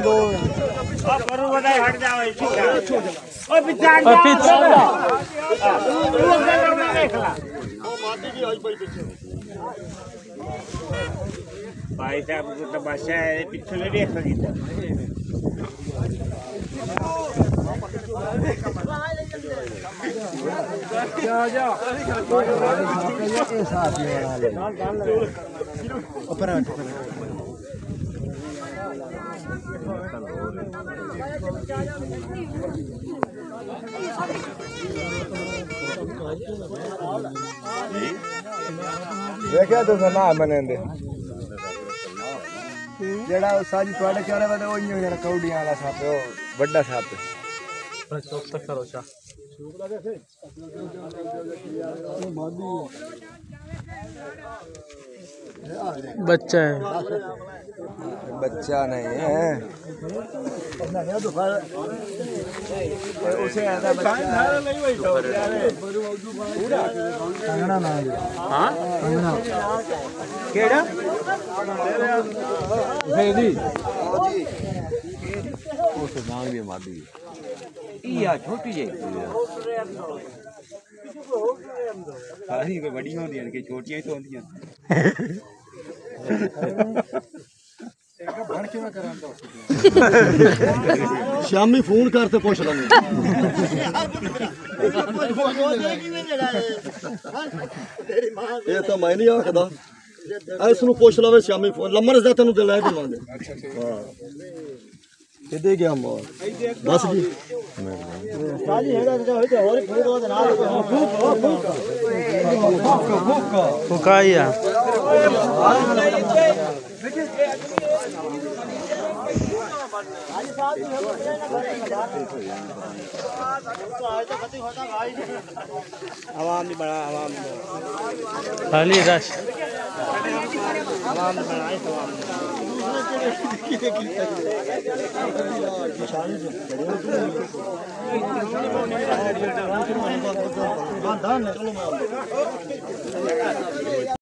दो हट जाओ भाई साहब को तमाशा है पीछे नहीं देख सकता जा देखा तो ना बने जेड़ा साजी थोड़े चारे वाले वो नहीं जरा कौड़ियां वाला सांप है वो बड़ा सांप है चौक तक करो चा बच्चा है बच्चा नहीं है उसे ऐसा बच्चा कंगना ना हां कंगना केड़ा भेदी वो तो मांग भी मादी या छोटी है सारी को बड़ी होती है कि छोटियां ही तो होती हैं शामी फोन करते पूछ लेंगे ये तो मैं नहीं आखदा ऐसनु पूछ लवे शामी फोन लम्मर दा तनु दिलाए देवांगे हां ये दे गया मोर बस जी साजी हेगा तो होते और फूक लो ना फूक फुकाया आवाम भी बड़ा आवाम खाली रश आवाम बनाए आवाम